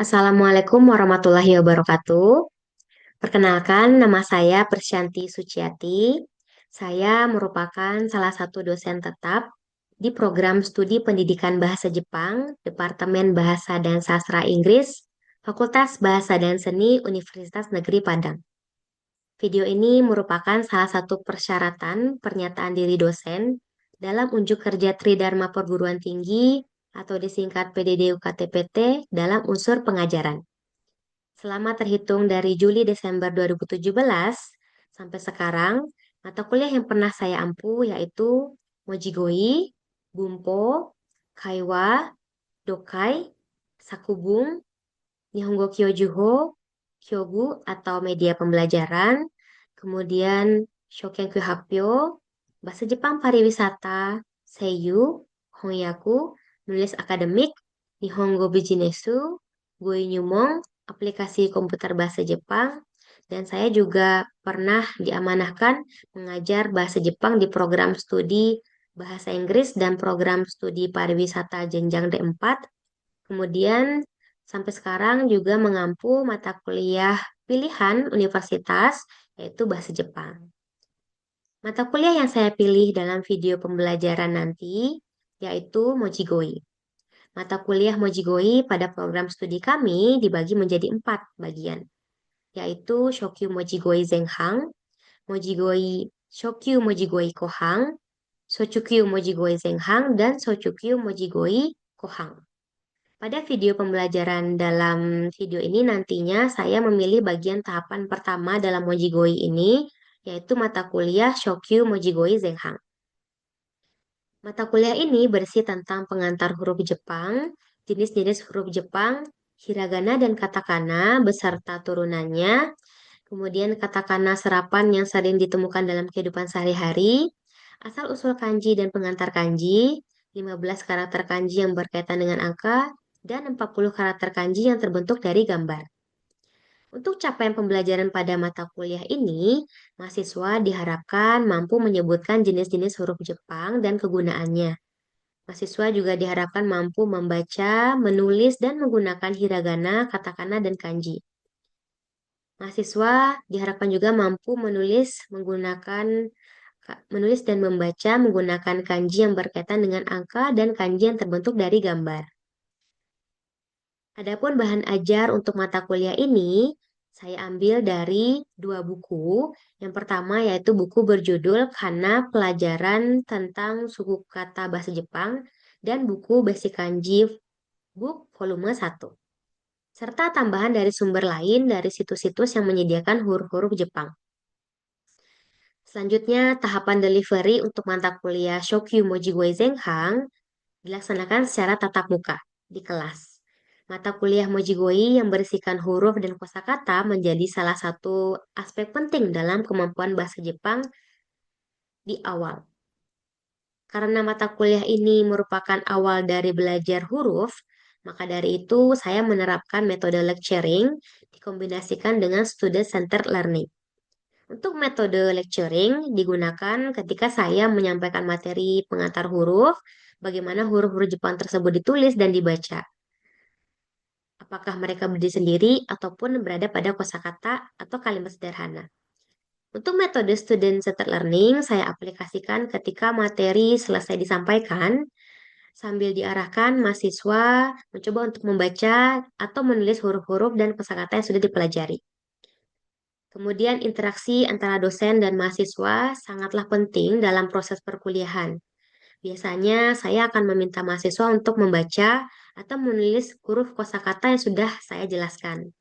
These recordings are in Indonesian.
Assalamualaikum warahmatullahi wabarakatuh. Perkenalkan, nama saya Persyanti Suciati. Saya merupakan salah satu dosen tetap di program studi pendidikan bahasa Jepang, Departemen Bahasa dan Sastra Inggris, Fakultas Bahasa dan Seni Universitas Negeri Padang. Video ini merupakan salah satu persyaratan pernyataan diri dosen dalam unjuk kerja Tridharma Perguruan Tinggi atau disingkat PDD-UKT-PT dalam unsur pengajaran. Selama terhitung dari Juli-Desember 2017 sampai sekarang, mata kuliah yang pernah saya ampu yaitu Mojigoi, Bumpo, Kaiwa, Dokai, Sakubung, Nihongo Kyojuho, Kyogu atau media pembelajaran, kemudian Shokenkyu Happyo, Bahasa Jepang Pariwisata, Seiyu, Hongyaku, menulis akademik, Nihongo Bijinesu, Goinyumon, aplikasi komputer bahasa Jepang, dan saya juga pernah diamanahkan mengajar bahasa Jepang di program studi bahasa Inggris dan program studi pariwisata jenjang D4. Kemudian sampai sekarang juga mengampu mata kuliah pilihan universitas yaitu bahasa Jepang. Mata kuliah yang saya pilih dalam video pembelajaran nanti yaitu Mojigoi. Mata kuliah Mojigoi pada program studi kami dibagi menjadi 4 bagian, yaitu Shokyu Mojigoi Zenhang, Mojigoi Shokyu Mojigoi Kohang, Sochukyu Mojigoi Zenhang, dan Sochukyu Mojigoi Kohang. Pada video pembelajaran dalam video ini nantinya saya memilih bagian tahapan pertama dalam Mojigoi ini, yaitu mata kuliah Shokyu Mojigoi Zenhang. Mata kuliah ini berisi tentang pengantar huruf Jepang, jenis-jenis huruf Jepang, hiragana dan katakana beserta turunannya, kemudian katakana serapan yang sering ditemukan dalam kehidupan sehari-hari, asal-usul kanji dan pengantar kanji, 15 karakter kanji yang berkaitan dengan angka, dan 40 karakter kanji yang terbentuk dari gambar. Untuk capaian pembelajaran pada mata kuliah ini, mahasiswa diharapkan mampu menyebutkan jenis-jenis huruf Jepang dan kegunaannya. Mahasiswa juga diharapkan mampu membaca, menulis, dan menggunakan hiragana, katakana, dan kanji. Mahasiswa diharapkan juga mampu menulis dan membaca menggunakan kanji yang berkaitan dengan angka dan kanji yang terbentuk dari gambar. Adapun bahan ajar untuk mata kuliah ini, saya ambil dari 2 buku. Yang pertama yaitu buku berjudul Kana Pelajaran tentang Suku Kata Bahasa Jepang dan buku Basic Kanji Book Volume 1. Serta tambahan dari sumber lain dari situs-situs yang menyediakan huruf-huruf Jepang. Selanjutnya, tahapan delivery untuk mata kuliah Shokyu Mojigoi Zenhang dilaksanakan secara tatap muka di kelas. Mata kuliah Mojigoi yang berisikan huruf dan kosakata menjadi salah satu aspek penting dalam kemampuan bahasa Jepang di awal. Karena mata kuliah ini merupakan awal dari belajar huruf, maka dari itu saya menerapkan metode lecturing dikombinasikan dengan student-centered learning. Untuk metode lecturing digunakan ketika saya menyampaikan materi pengantar huruf, bagaimana huruf-huruf Jepang tersebut ditulis dan dibaca. Apakah mereka berdiri sendiri ataupun berada pada kosakata atau kalimat sederhana. Untuk metode student-centered learning, saya aplikasikan ketika materi selesai disampaikan, sambil diarahkan mahasiswa mencoba untuk membaca atau menulis huruf-huruf dan kosakata yang sudah dipelajari. Kemudian interaksi antara dosen dan mahasiswa sangatlah penting dalam proses perkuliahan. Biasanya saya akan meminta mahasiswa untuk membaca atau menulis huruf kosakata yang sudah saya jelaskan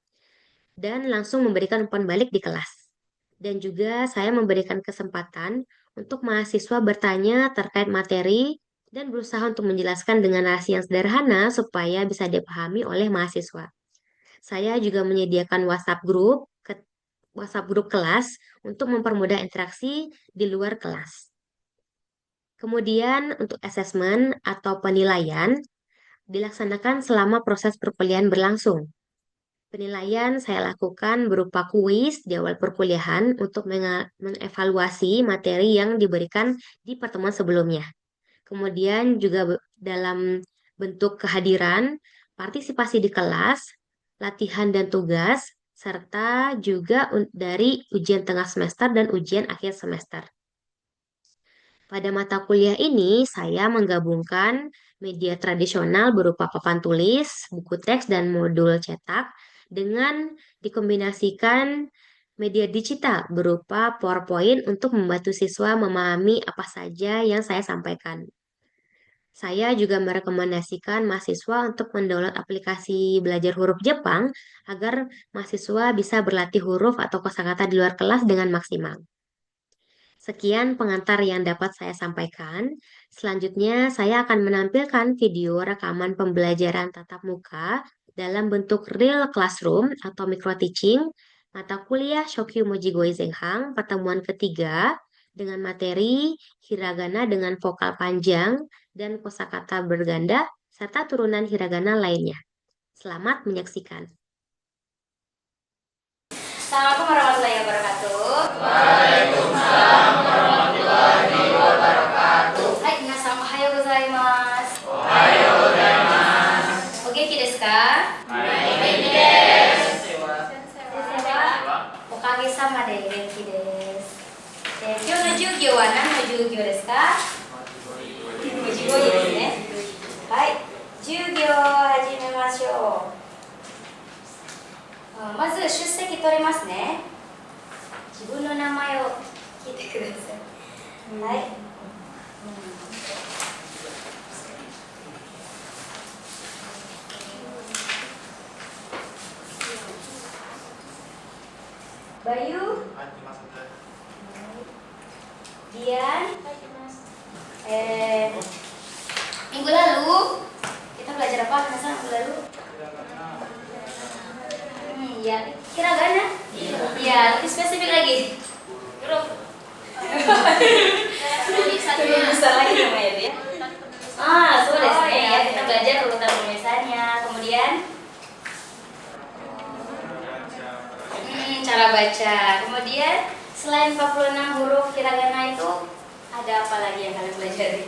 dan langsung memberikan umpan balik di kelas. Dan juga saya memberikan kesempatan untuk mahasiswa bertanya terkait materi dan berusaha untuk menjelaskan dengan narasi yang sederhana supaya bisa dipahami oleh mahasiswa. Saya juga menyediakan WhatsApp grup kelas untuk mempermudah interaksi di luar kelas. Kemudian untuk asesmen atau penilaian dilaksanakan selama proses perkuliahan berlangsung. Penilaian saya lakukan berupa kuis di awal perkuliahan untuk mengevaluasi materi yang diberikan di pertemuan sebelumnya. Kemudian juga dalam bentuk kehadiran, partisipasi di kelas, latihan dan tugas, serta juga dari ujian tengah semester dan ujian akhir semester. Pada mata kuliah ini, saya menggabungkan media tradisional berupa papan tulis, buku teks, dan modul cetak dengan dikombinasikan media digital berupa PowerPoint untuk membantu siswa memahami apa saja yang saya sampaikan. Saya juga merekomendasikan mahasiswa untuk mendownload aplikasi belajar huruf Jepang agar mahasiswa bisa berlatih huruf atau kosakata di luar kelas dengan maksimal. Sekian pengantar yang dapat saya sampaikan. Selanjutnya, saya akan menampilkan video rekaman pembelajaran tatap muka dalam bentuk real classroom atau micro teaching mata kuliah Shokyu Moji Goizenghang pertemuan ketiga dengan materi hiragana dengan vokal panjang dan kosakata berganda serta turunan hiragana lainnya. Selamat menyaksikan. Assalamualaikum warahmatullahi wabarakatuh. Waalaikumsalam warahmatullahi wabarakatuh. Hai, minasan ohayou gozaimasu. Ohayou gozaimasu. O genki desu ka? Genki desu. Sensei wa okage-sama de genki desu. Kyou no jugyou wa nan no jugyou desu ka? Moji goji desu ne. Hai, jugyou hajimemashou. まず出席取れますね。自分の名前を聞いてください。はい。Bayu, Dian, minggu lalu kita belajar apa? Masa minggu lalu? Ya, hiragana? Iya, lebih spesifik lagi. Huruf. Tulisan lagi namanya ya. Sudah deh ya, kita belajar urutan penulisannya. Kemudian cara baca. Kemudian selain 46 huruf hiragana itu ada apa lagi yang kalian pelajari?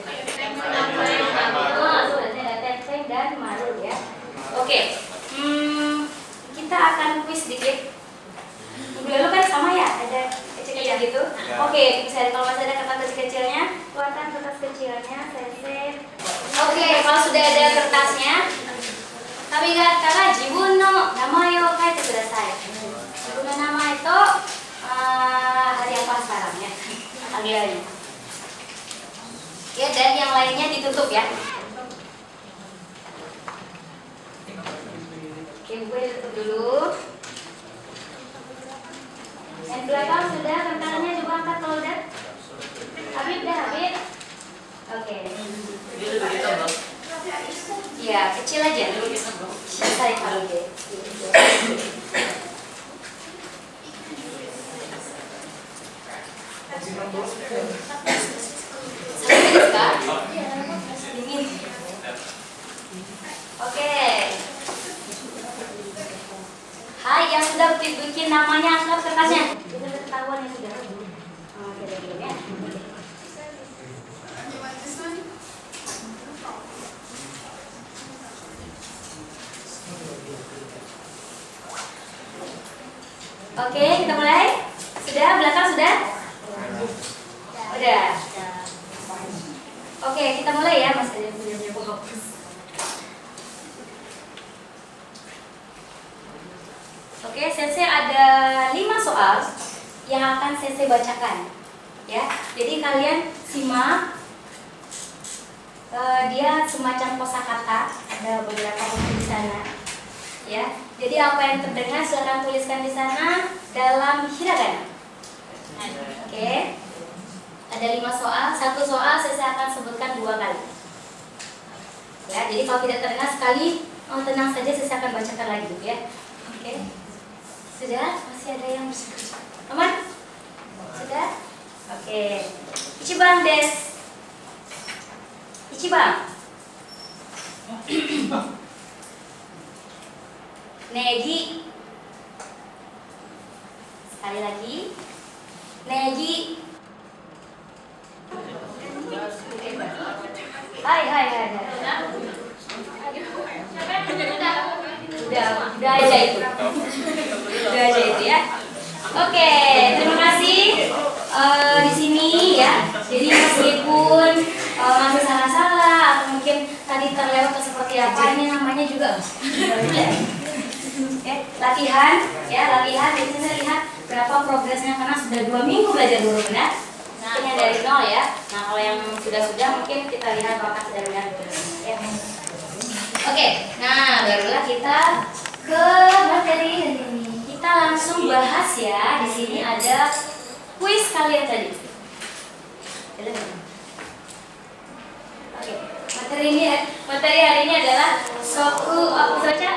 Sudah ada tenseng dan maru ya. Oke. Kita akan kuis sedikit. Minggu lalu kan sama ya, ada kecil-kecil gitu. Oke, bisa kalau masih ada kertas kecil-kecilnya, keluarkan kertas kecilnya, sensei. Oke, kalau sudah ada kertasnya, kami katakan jibun no namae o kaite kudasai. Jibun no namae itu hari apa sekarang ya? Tanggalnya. Ya, dan yang lainnya ditutup ya. Oke, gue tutup dulu. Yang belakang sudah, rentangannya juga angkat kalau udah. Habib, udah Habib? Oke. Iya, kecil aja. Saya kalau deh. Oke. Hai, yang sudah bikin namanya angkat kertasnya. Sudah ketahuan ya sudah. Oke, ya. Oke, kita mulai. Sudah, belakang sudah? Udah. Oke, kita mulai ya, Mas. Oke, sensei ada 5 soal yang akan sensei bacakan, ya. Jadi kalian simak. Dia semacam kosakata, ada beberapa huruf di sana, ya. Jadi apa yang terdengar silakan tuliskan di sana dalam hiragana. Oke. Ada 5 soal, 1 soal sensei akan sebutkan 2 kali. Ya, jadi kalau tidak terdengar sekali, tenang saja, sensei akan bacakan lagi, ya. Oke. Sudah? Masih ada yang bersekutu? Aman? Sudah? Oke. Ichiban desu. Ichiban. Negi. Sekali lagi. Negi. Hai. Udah aja itu. itu. Dua aja itu ya. Oke, terima kasih di sini ya. Jadi meskipun masih salah-salah atau mungkin tadi terlewat atau seperti apa, ini namanya juga latihan ya, latihan. Jadi kita lihat berapa progresnya karena sudah 2 minggu belajar guru, benar? Nah, ini dari nol ya. Nah, kalau yang sudah mungkin kita lihat apakah sudah benar ya. Oke, nah barulah kita ke materi ini. Kita langsung bahas ya. Di sini ada kuis kalian tadi. Oke, materi hari ini adalah soku, apa baca?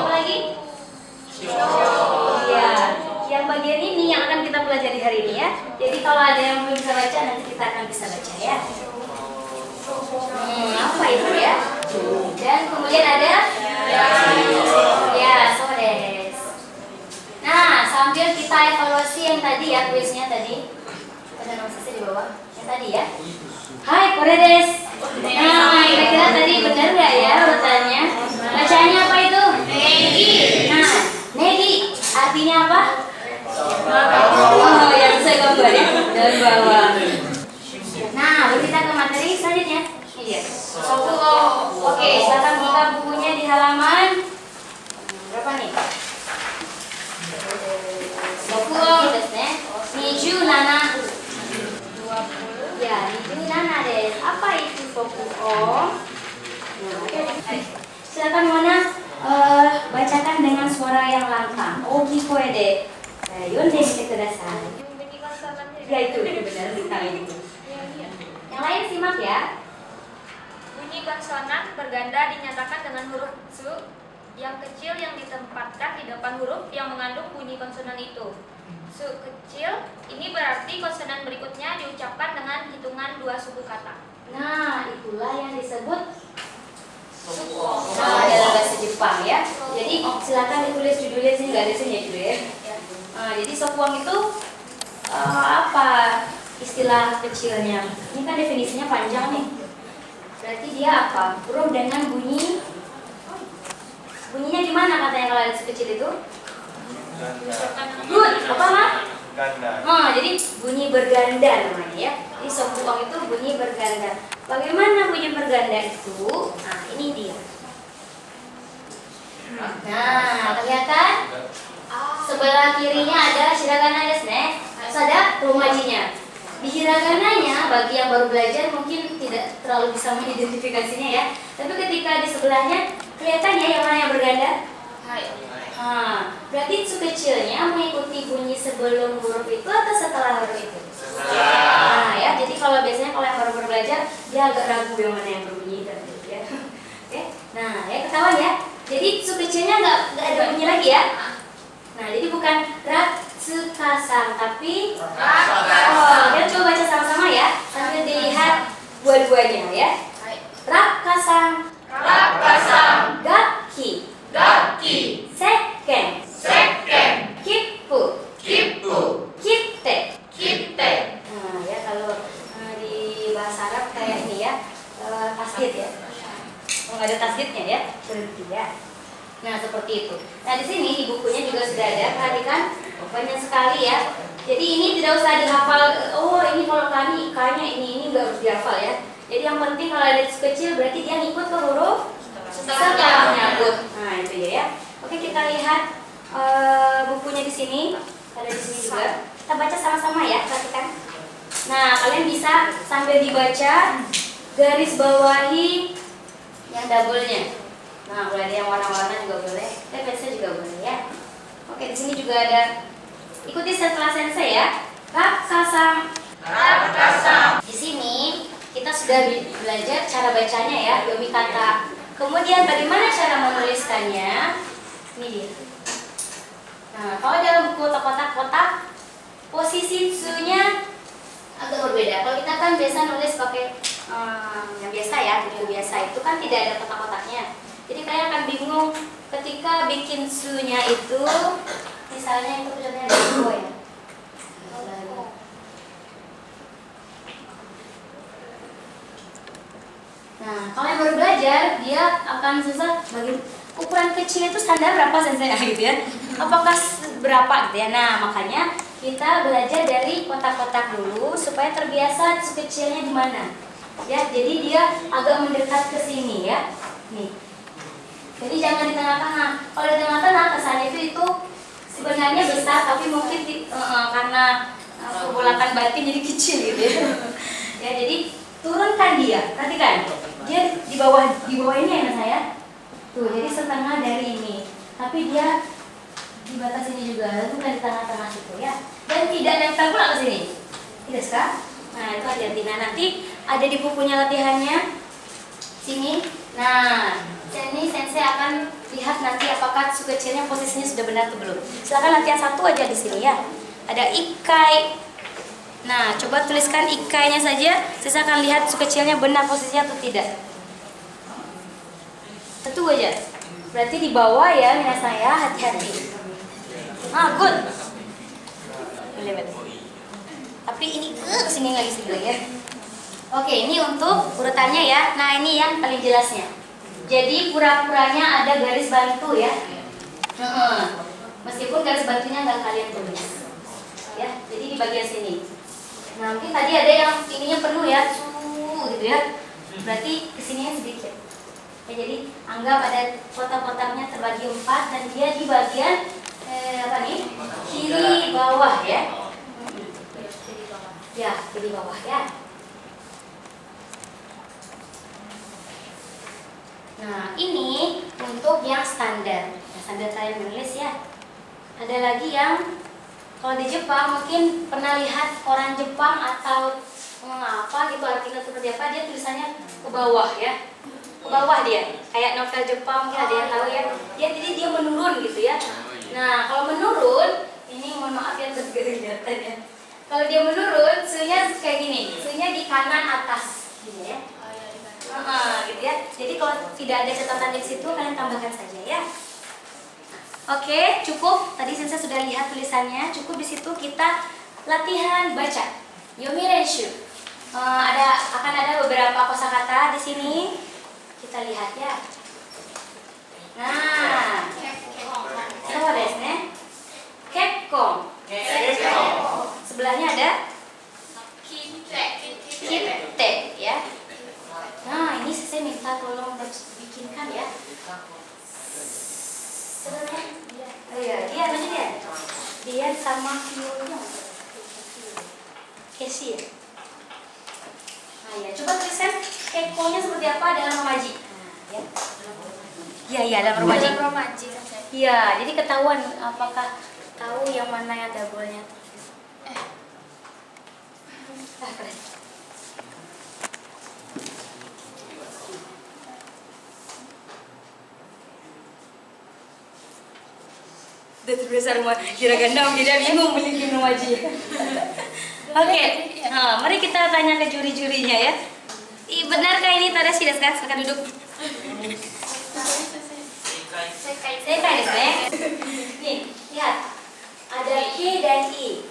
Apa lagi? Iya, yang bagian ini yang akan kita pelajari hari ini ya. Jadi kalau ada yang belum bisa baca, nanti kita akan bisa baca ya. Apa itu ya? Dan kemudian ada ya, sodes. Nah, sambil kita evaluasi yang tadi ya, kuisnya tadi. Ada nomor di bawah. Yang tadi ya. Hai, koredes. Nah, kira-kira tadi benar nggak ya urutannya? Bacanya apa itu? Negi. Nah, negi artinya apa? Oh, yang saya gambar ya, dari bawah. Nah, lalu kita ke materi selanjutnya. Iya. Oke, silakan buka bukunya di halaman berapa nih? Sokuo desu ne. 27. Ya, 27 desu. Apa itu sokuo? Silakan Mona bacakan dengan suara yang lantang. Oki koe de yonde mite kudasai. Ya itu benar sekali itu. Yang lain simak ya. Bunyi konsonan berganda dinyatakan dengan huruf su yang kecil yang ditempatkan di depan huruf yang mengandung bunyi konsonan itu. Su kecil ini berarti konsonan berikutnya diucapkan dengan hitungan 2 suku kata. Nah, itulah yang disebut nah, dalam bahasa Jepang ya. Jadi silakan ditulis judulnya sini, nggak ada sini judul ya. Jadi sokuang itu apa istilah kecilnya? Ini kan definisinya panjang nih. Berarti dia apa? Huruf dengan bunyinya gimana katanya kalau ada sekecil itu? Good, apa mah? Ganda. Jadi bunyi berganda namanya ya. Jadi sokuang itu bunyi berganda. Bagaimana bunyi berganda itu? Nah, ini dia. Nah, kelihatan? Sebelah kirinya ada hiragana desu ne. Terus ada romajinya. Di hiragananya bagi yang baru belajar mungkin tidak terlalu bisa mengidentifikasinya ya. Tapi ketika di sebelahnya kelihatan ya yang mana yang berganda? Berarti su kecilnya mengikuti bunyi sebelum huruf itu atau setelah huruf itu? Nah ya, jadi kalau biasanya kalau yang baru belajar dia agak ragu yang mana yang berbunyi dan gitu ya. Oke, nah ya ketahuan ya. Jadi su kecilnya nggak ada bunyi lagi ya. Nah jadi bukan ratsukasang tapi kita coba baca sama-sama ya sambil dilihat dua-duanya ya. Rakkasang, gakki, seken, kippu, kitte. Nah ya kalau di bahasa Arab kayak ini ya tasdid ya. Nggak ada tasdidnya ya, berhenti ya. Nah seperti itu. Nah di sini di bukunya juga sudah ada. Perhatikan banyak sekali ya. Jadi ini tidak usah dihafal. Oh ini kalau kami ikanya ini nggak harus dihafal ya. Jadi yang penting kalau ada kecil berarti dia ngikut ke huruf setelah menyebut. Nah itu ya. Oke kita lihat bukunya di sini. Ada di sini juga. Kita baca sama-sama ya. Perhatikan. Nah kalian bisa sambil dibaca garis bawahi yang double-nya. Nah, kalau ada yang warna-warna juga boleh, pensil juga boleh ya. Oke, di sini juga ada. Ikuti setelah sensei ya. Rakkasang. Di sini kita sudah belajar cara bacanya ya, yomi kata. Kemudian bagaimana cara menuliskannya? Ini dia. Nah, kalau dalam buku kotak-kotak, posisi su-nya agak berbeda. Kalau kita kan biasa nulis pakai yang biasa ya, buku biasa itu kan tidak ada kotak-kotaknya. Jadi kalian akan bingung ketika bikin su-nya itu, misalnya itu contohnya logo ya. Nah, kalau yang baru belajar dia akan susah bagi ukuran kecil itu standar berapa sensei gitu ya? Apakah berapa gitu ya? Nah, makanya kita belajar dari kotak-kotak dulu supaya terbiasa kecilnya di mana. Ya, jadi dia agak mendekat ke sini ya. Nih. Jadi jangan di tengah-tengah. Kalau di tengah-tengah kesannya itu sebenarnya besar tapi mungkin karena pergolakan batin jadi kecil gitu ya. Ya, jadi turunkan dia. Perhatikan. Dia di bawah ini ya saya. Tuh, jadi setengah dari ini. Tapi dia di batas ini juga, bukan di tengah-tengah situ ya. Dan tidak nempel pula ke sini. Tidak kah? Nah, itu hati-hati. Nah, nanti ada di bukunya latihannya. Sini. Nah, ini sensei akan lihat nanti apakah su kecilnya posisinya sudah benar atau belum. Silakan latihan satu aja di sini ya. Ada ikai. Nah, coba tuliskan ikainya saja. Saya akan lihat su kecilnya benar posisinya atau tidak. Satu aja. Berarti di bawah ya, mina saya hati-hati. Good. Boleh. Tapi ini sini lagi ya. Oke, ini untuk urutannya ya. Nah, ini yang paling jelasnya. Jadi pura-puranya ada garis bantu ya. Meskipun garis bantunya nggak kalian tulis. Ya, jadi di bagian sini. Nah, mungkin tadi ada yang ininya penuh ya, gitu ya. Berarti kesininya sedikit. Ya, jadi anggap ada kotak-kotaknya terbagi 4 dan dia di bagian kiri bawah ya. Ya, kiri bawah ya. Nah, ini untuk yang standar. Nah, standar kalian menulis ya. Ada lagi yang kalau di Jepang mungkin pernah lihat orang Jepang atau apa gitu artikel seperti apa, dia tulisannya ke bawah ya. Ke bawah dia. Kayak novel Jepang mungkin ada yang tahu ya. Jadi dia menurun gitu ya. Nah, kalau menurun, ini mohon maaf ya kelihatan ya. Kalau dia menurun, suhunya kayak gini. Suhunya di kanan atas gini ya. Gitu ya. Jadi kalau tidak ada catatan di situ, kalian tambahkan saja ya. Oke, cukup. Tadi saya sudah lihat tulisannya. Cukup di situ kita latihan baca. Yomi Renshu. Akan ada beberapa kosakata di sini. Kita lihat ya. Nah, so desu ne. Kekkon. Sebelahnya ada kite ya. Nah, ini saya minta tolong bikinkan ya. Sebenarnya dia mana dia? Dia sama Kyonya. Kesi ya. Nah, ya, coba tuliskan kekonya seperti apa dalam romaji. Nah, ya. Iya, dalam romaji. Dalam romaji. Iya, jadi ketahuan apakah tahu yang mana yang double-nya. Keren. Udah terbiasa rumah hiragana, jadi bingung bikin romaji. Oke, mari kita tanya ke juri-jurinya ya. Benarkah ini Tadashi desu ka? Silakan duduk. Sekai desu ne. Nih, lihat. Ada K dan I.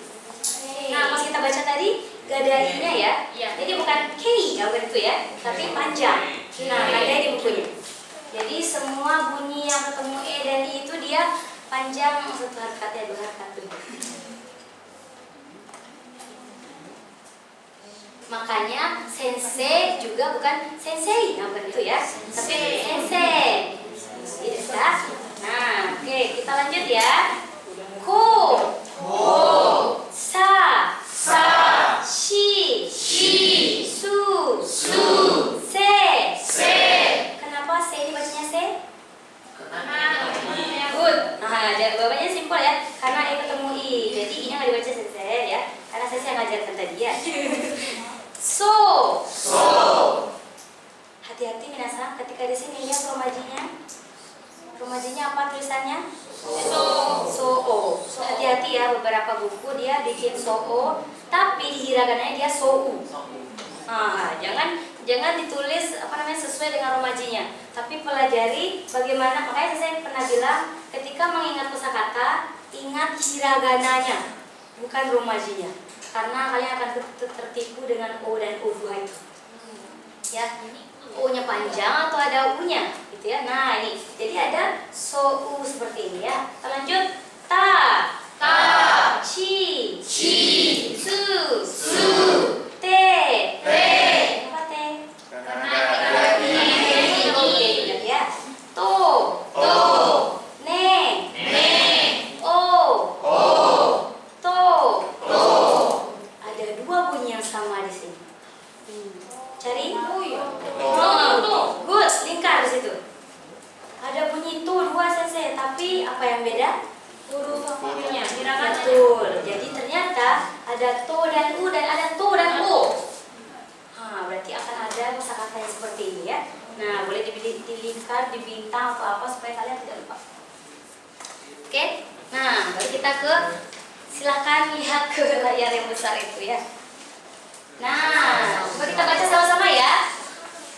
Nah, pas kita baca tadi gak ada I-nya ya. Jadi bukan K, bukan itu ya, tapi panjang. Nah, ada di bukunya. Jadi semua bunyi yang ketemu E dan I itu dia panjang satu harakat ya, 2 harakat tuh. Makanya sensei juga bukan sensei, bukan itu ya, tapi sensei. Bisa. Nah, oke, kita lanjut ya. Ko, sa, shi, su, se. Kenapa se ini bacanya se? Good. Nah, jawabannya simpel ya. Karena E ketemu I, jadi I-nya nggak dibaca sensei ya. Karena sensei yang ngajarkan tadi ya. So. Hati-hati minasan ketika di sini lihat romajinya. Romajinya apa tulisannya? So. Hati-hati ya, beberapa buku dia bikin so, tapi di hiragananya dia sou. Nah, jangan ditulis sesuai dengan romajinya, tapi pelajari bagaimana. Makanya saya pernah bilang ketika mengingat kosakata, ingat hiragananya, bukan romajinya, karena kalian akan tertipu dengan O dan O2 itu. Ya, O-nya panjang atau ada U-nya, gitu gitu ya. Nah ini, jadi ada sou seperti ini ya. Kita lanjut. Ta, chi, su, te, apa te? Karena ada Oke, ingat ya. To, ne, o, to. Ada dua bunyi yang sama di sini. Cari. Good, lingkar di situ. Ada bunyi tu dua sensei, tapi apa yang beda? Huruf hurufnya, betul. Jadi ternyata ada to dan u dan ada to dan u. Berarti akan ada kosakata yang seperti ini ya. Nah, boleh dilingkar, dibintang atau apa supaya kalian tidak lupa. Oke. Nah, baru kita silakan lihat ke layar yang besar itu ya. Nah, coba kita baca sama-sama ya.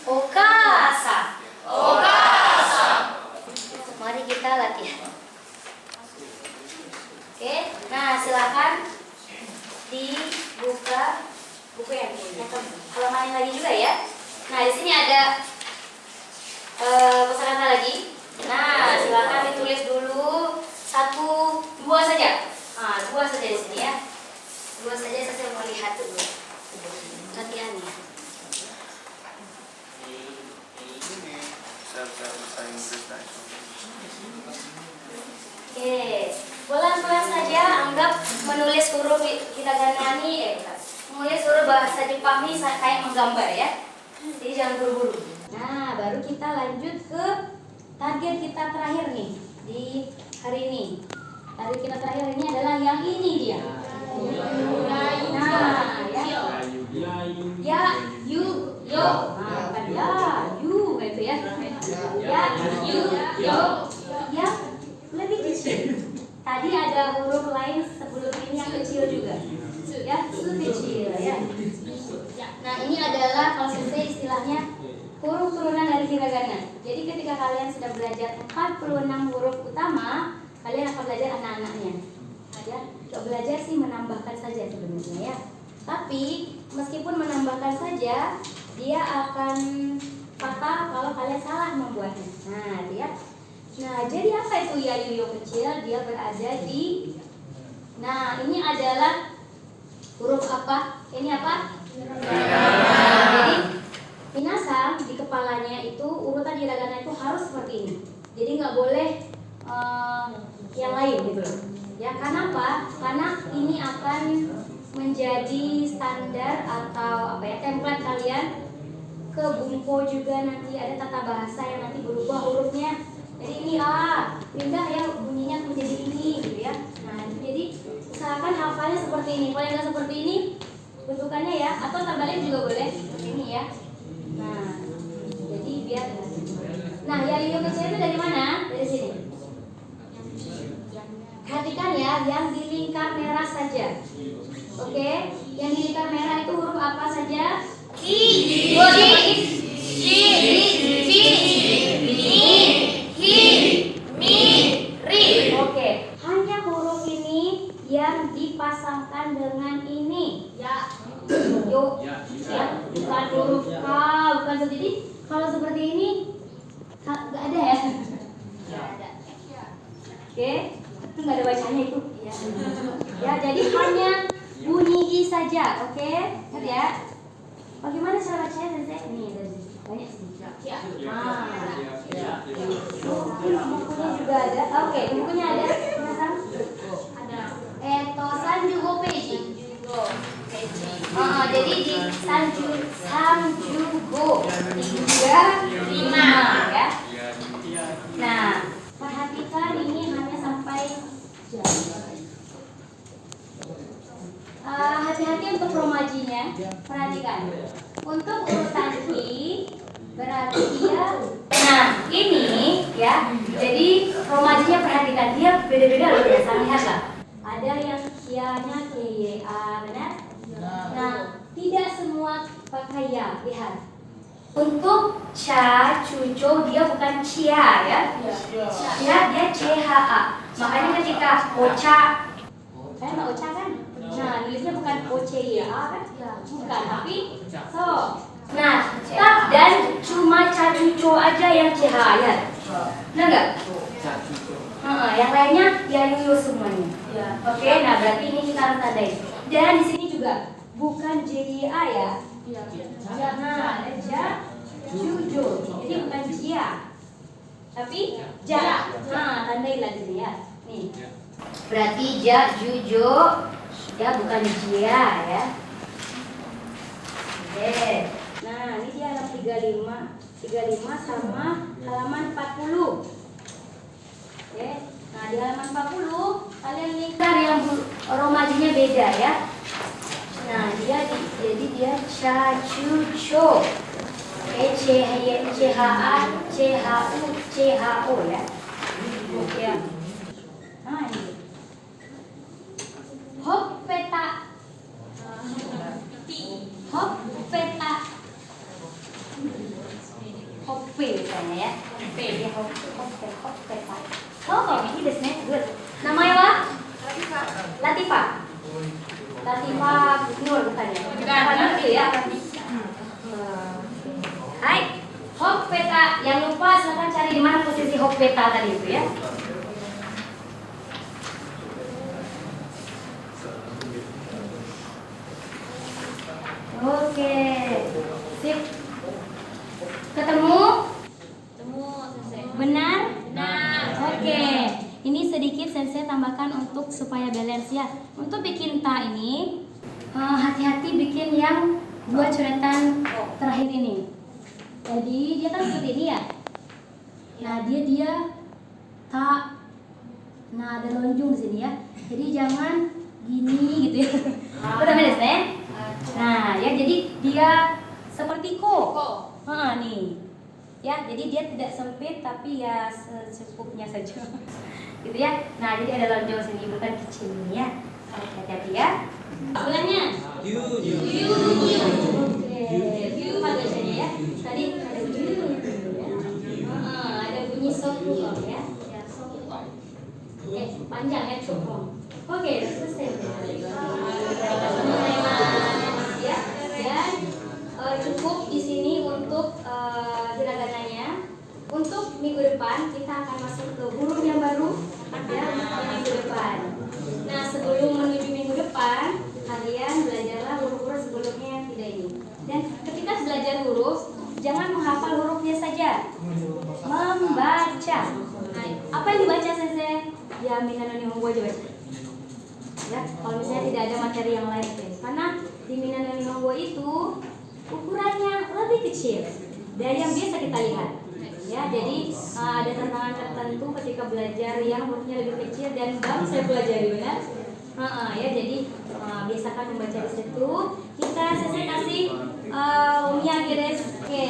Okasa. Mari kita latihan. Oke, nah silakan dibuka buku yang ini. Halaman lagi juga ya. Nah di sini ada kosakata lagi. Nah silakan ditulis dulu 1, 2 saja. Nah 2 saja di sini ya. 2 saja saya mau lihat dulu latihannya. Oke, pelan-pelan saja anggap menulis huruf hiragana ini, menulis huruf bahasa Jepang ini kayak menggambar ya. Jadi jangan buru-buru. Nah, baru kita lanjut ke target kita terakhir nih di hari ini. Target kita terakhir ini adalah yang ini dia. Nah, ya, yu, yo. Nah, bukan ya, yu gitu ya. Ya, yu, yo. Ya, lebih kecil. Tadi ada huruf lain sebelum ini yang kecil juga. Ya, su kecil ya. Nah, ini adalah kalau sensei istilahnya huruf turunan dari hiragana. Jadi ketika kalian sudah belajar 46 huruf utama, kalian akan belajar anak-anaknya. Ya, belajar sih menambahkan saja sebenarnya ya. Tapi meskipun menambahkan saja, dia akan fatal kalau kalian salah membuatnya. Nah, lihat. Nah, jadi apa itu yayuyo kecil? Dia berada di. Nah, ini adalah huruf apa? Ini apa? Nah, jadi minasang di kepalanya itu urutan hiragana itu harus seperti ini. Jadi nggak boleh yang lain gitu loh. Ya, kenapa? Karena ini akan menjadi standar atau apa ya, template kalian ke bumpo juga nanti ada tata bahasa yang nanti berubah hurufnya. Jadi ini pindah ya bunyinya menjadi ini gitu ya. Nah, jadi usahakan hafalnya seperti ini. Kalau nggak seperti ini bentukannya ya, atau terbalik juga boleh seperti ini ya. Nah, jadi biar. Nah, yayuyo kecil itu dari mana? Dari sini. Perhatikan ya, yang di lingkar merah saja. Oke, yang di lingkar merah itu huruf apa saja? Ki, mi, ri. Oke, hanya huruf ini yang dipasangkan dengan ini. Ya, yo, ya, bukan huruf K, bukan jadi. Kalau seperti ini, nggak ada ya? Nggak ada. Oke. Itu nggak ada bacanya itu ya, jadi hanya bunyi i saja, oke? Lihat ya, bagaimana cara bacanya sensei? Ini banyak sih ya. Bukunya juga ada, oke, bukunya ada ada etosan juga peji. Jadi di sanjugo 3, 5 ya. Nah, perhatikan ini hanya sampai jam. Hati-hati untuk romajinya. Perhatikan. Untuk urutan i berarti dia. Nah, ini ya. Jadi romajinya perhatikan, dia beda-beda loh ya. Lihatlah. Ada yang kianya kya, benar? Nah, tidak semua pakai ya. Lihat. Untuk cha, cuco dia bukan cia ya. Dia CHA. Makanya ketika ocha, kan ocha kan? Nah, nulisnya bukan ocha kan? Bukan, tapi so Nah, tak dan cuma cacuco aja yang cahaya. Benar nggak? Yang lainnya ya yuyu semuanya. Oke, nah berarti ini kita harus tandai. Dan di sini juga bukan JIA ya. Nah, ada ja, jujo. Jadi bukan jia, tapi ja. Nah, tandailah di sini ya. Nih. Berarti ja, jujo, ya bukan jia ya. Oke. Nah, ini dia halaman 35 sama halaman 40. Oke. Nah, di halaman 40 kalian lihat yang romajinya beda ya. Nah, jadi dia cacuco. Oke, CHA, CHU, CHO ya. Oke. Nah, ini. Hop peta. Hop peta. Hoppe misalnya ya. Hoppe dia hoppe. Oh, ini desnya good. Namanya apa? Latifa. Latifa Nur bukannya? Bukan itu ya. Hai. Hop peta. Yang lupa silakan cari di mana posisi hop peta tadi itu ya. Oke. Sip. Ketemu? Benar? Benar. Oke. Ini sedikit sensei tambahkan untuk supaya balance ya. Untuk bikin ta ini hati-hati bikin yang dua coretan terakhir ini. Jadi dia kan seperti ini ya. Nah dia ta. Nah ada lonjong di sini ya. Jadi jangan gini gitu ya. Udah beres ya? Nah ya jadi dia seperti ko. Nih. Ya, jadi dia tidak sempit tapi ya secukupnya saja. Gitu ya. Nah, jadi ada lonjong sini bukan kecil ini ya. Hati-hati ya. Bulannya? Yu. Oke. Yu bacanya ya. Tadi ada yu. Ada bunyi soku ya. Ya, soku. Oke, panjang ya cukup. Oke, selesai. Ya. Dan cukup di sini untuk hiragananya. Untuk minggu depan kita akan masuk ke huruf yang baru ya minggu depan. Nah sebelum menuju minggu depan kalian belajarlah huruf-huruf sebelumnya yang tidak ini. Dan ketika belajar huruf jangan menghafal hurufnya saja, membaca. Nah, apa yang dibaca sensei? Ya Minano Nihongo aja baca. Ya kalau misalnya tidak ada materi yang lain karena di Minano Nihongo itu ukurannya lebih kecil dari yang biasa kita lihat. Ya, jadi ada tantangan tertentu ketika belajar yang hurufnya lebih kecil dan baru saya pelajari benar. Ya, jadi biasakan membaca di situ. Kita selesai kasih umiyage desu. Oke.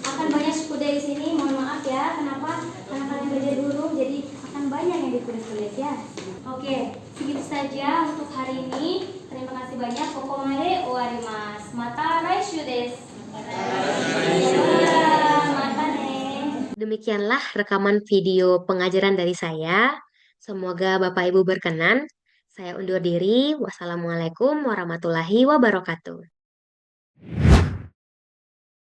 Akan banyak suku dari sini. Mohon maaf ya. Kenapa? Karena kalian belajar dulu, jadi akan banyak yang ditulis-tulis ya. Oke, segitu saja untuk hari ini. Terima kasih banyak. Kokomade owarimasu. Mata raishu desu. Demikianlah rekaman video pengajaran dari saya. Semoga Bapak Ibu berkenan. Saya undur diri. Wassalamualaikum warahmatullahi wabarakatuh.